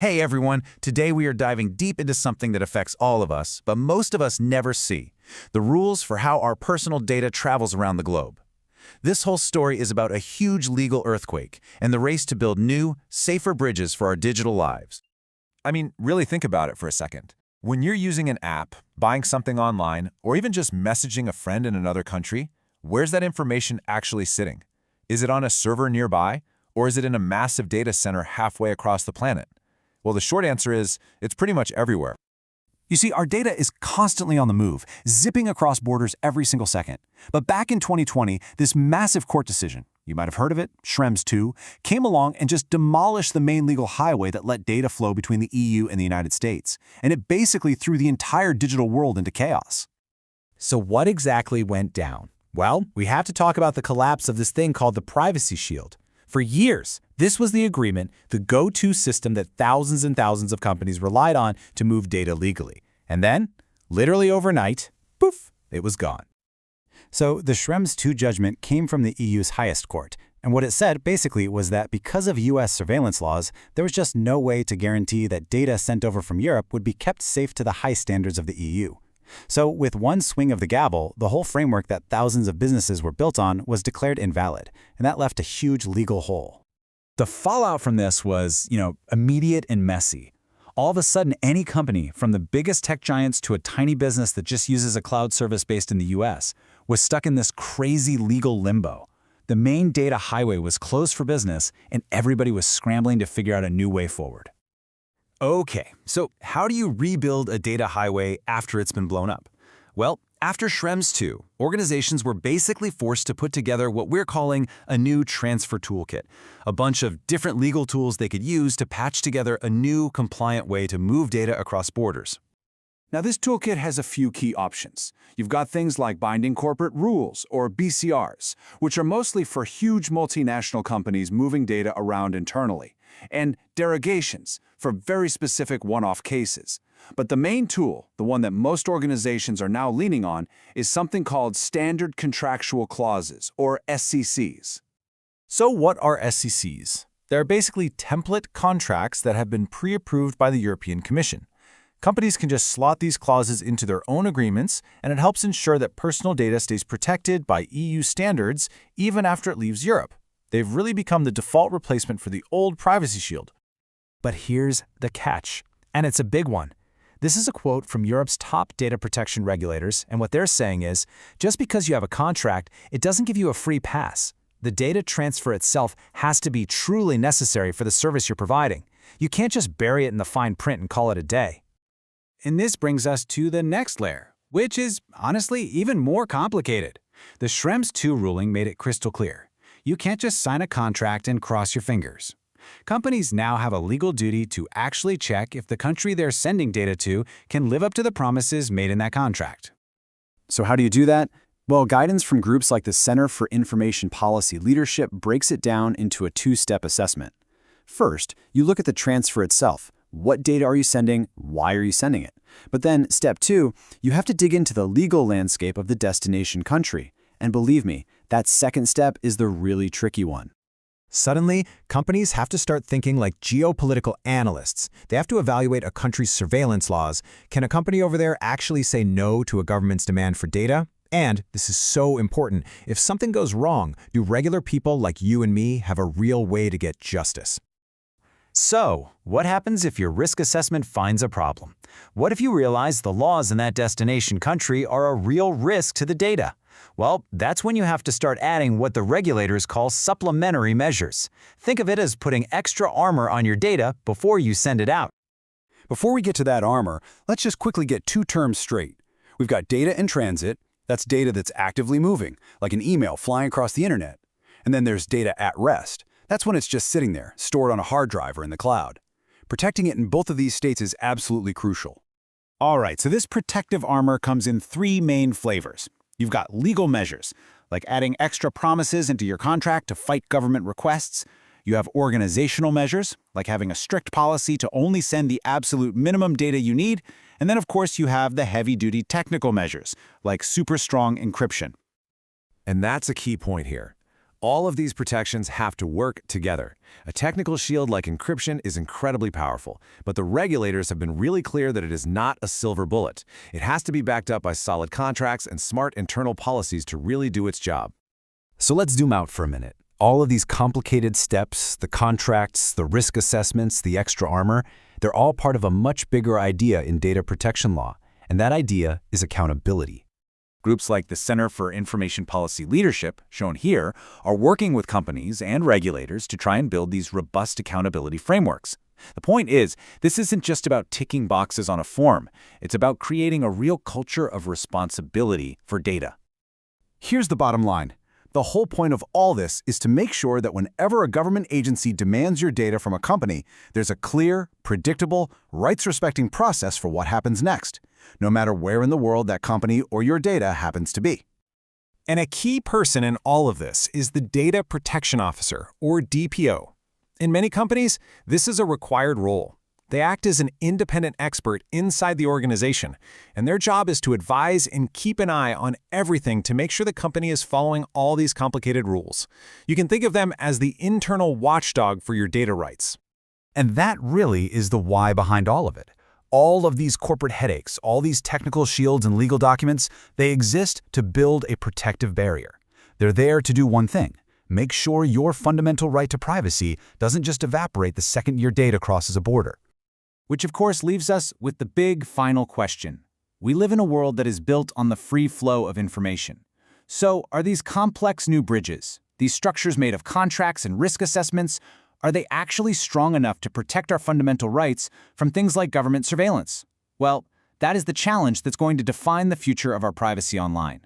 Hey everyone, today we are diving deep into something that affects all of us, but most of us never see. The rules for how our personal data travels around the globe. This whole story is about a huge legal earthquake and the race to build new, safer bridges for our digital lives. I mean, really think about it for a second. When you're using an app, buying something online, or even just messaging a friend in another country, where's that information actually sitting? Is it on a server nearby, or is it in a massive data center halfway across the planet? Well, the short answer is, it's pretty much everywhere. You see, our data is constantly on the move, zipping across borders every single second. But back in 2020, this massive court decision, you might have heard of it, Schrems II, came along and just demolished the main legal highway that let data flow between the EU and the United States. And it basically threw the entire digital world into chaos. So what exactly went down? Well, we have to talk about the collapse of this thing called the Privacy Shield. For years, this was the agreement, the go-to system that thousands and thousands of companies relied on to move data legally. And then, literally overnight, poof, it was gone. So the Schrems II judgment came from the EU's highest court. And what it said basically was that because of US surveillance laws, there was just no way to guarantee that data sent over from Europe would be kept safe to the high standards of the EU. So with one swing of the gavel, the whole framework that thousands of businesses were built on was declared invalid, and that left a huge legal hole. The fallout from this was, immediate and messy. All of a sudden, any company, from the biggest tech giants to a tiny business that just uses a cloud service based in the US, was stuck in this crazy legal limbo. The main data highway was closed for business, and everybody was scrambling to figure out a new way forward. Okay, so how do you rebuild a data highway after it's been blown up? Well, after Schrems II, organizations were basically forced to put together what we're calling a new transfer toolkit, a bunch of different legal tools they could use to patch together a new, compliant way to move data across borders. Now, this toolkit has a few key options. You've got things like binding corporate rules, or BCRs, which are mostly for huge multinational companies moving data around internally, and derogations for very specific one-off cases. But the main tool, the one that most organizations are now leaning on, is something called Standard Contractual Clauses, or SCCs. So what are SCCs? They're basically template contracts that have been pre-approved by the European Commission. Companies can just slot these clauses into their own agreements, and it helps ensure that personal data stays protected by EU standards even after it leaves Europe. They've really become the default replacement for the old Privacy Shield. But here's the catch, and it's a big one. This is a quote from Europe's top data protection regulators, and what they're saying is, just because you have a contract, it doesn't give you a free pass. The data transfer itself has to be truly necessary for the service you're providing. You can't just bury it in the fine print and call it a day. And this brings us to the next layer, which is, honestly, even more complicated. The Schrems II ruling made it crystal clear. You can't just sign a contract and cross your fingers. Companies now have a legal duty to actually check if the country they're sending data to can live up to the promises made in that contract. So how do you do that? Well, guidance from groups like the Center for Information Policy Leadership breaks it down into a two-step assessment. First, you look at the transfer itself. What data are you sending? Why are you sending it? But then, step two, you have to dig into the legal landscape of the destination country. And believe me, that second step is the really tricky one. Suddenly, companies have to start thinking like geopolitical analysts. They have to evaluate a country's surveillance laws. Can a company over there actually say no to a government's demand for data? And, this is so important, if something goes wrong, do regular people like you and me have a real way to get justice? So, what happens if your risk assessment finds a problem? What if you realize the laws in that destination country are a real risk to the data? Well, that's when you have to start adding what the regulators call supplementary measures. Think of it as putting extra armor on your data before you send it out. Before we get to that armor, let's just quickly get two terms straight. We've got data in transit. That's data that's actively moving, like an email flying across the internet. And then there's data at rest. That's when it's just sitting there, stored on a hard drive or in the cloud. Protecting it in both of these states is absolutely crucial. All right, so this protective armor comes in three main flavors. You've got legal measures, like adding extra promises into your contract to fight government requests. You have organizational measures, like having a strict policy to only send the absolute minimum data you need. And then, of course, you have the heavy-duty technical measures, like super strong encryption. And that's a key point here. All of these protections have to work together. A technical shield like encryption is incredibly powerful, but the regulators have been really clear that it is not a silver bullet. It has to be backed up by solid contracts and smart internal policies to really do its job. So let's zoom out for a minute. All of these complicated steps, the contracts, the risk assessments, the extra armor, they're all part of a much bigger idea in data protection law, and that idea is accountability. Groups like the Center for Information Policy Leadership, shown here, are working with companies and regulators to try and build these robust accountability frameworks. The point is, this isn't just about ticking boxes on a form. It's about creating a real culture of responsibility for data. Here's the bottom line. The whole point of all this is to make sure that whenever a government agency demands your data from a company, there's a clear, predictable, rights-respecting process for what happens next, no matter where in the world that company or your data happens to be. And a key person in all of this is the Data Protection Officer, or DPO. In many companies, this is a required role. They act as an independent expert inside the organization, and their job is to advise and keep an eye on everything to make sure the company is following all these complicated rules. You can think of them as the internal watchdog for your data rights. And that really is the why behind all of it. All of these corporate headaches, all these technical shields and legal documents, they exist to build a protective barrier. They're there to do one thing: make sure your fundamental right to privacy doesn't just evaporate the second your data crosses a border. Which of course leaves us with the big final question. We live in a world that is built on the free flow of information. So are these complex new bridges, these structures made of contracts and risk assessments, are they actually strong enough to protect our fundamental rights from things like government surveillance? Well, that is the challenge that's going to define the future of our privacy online.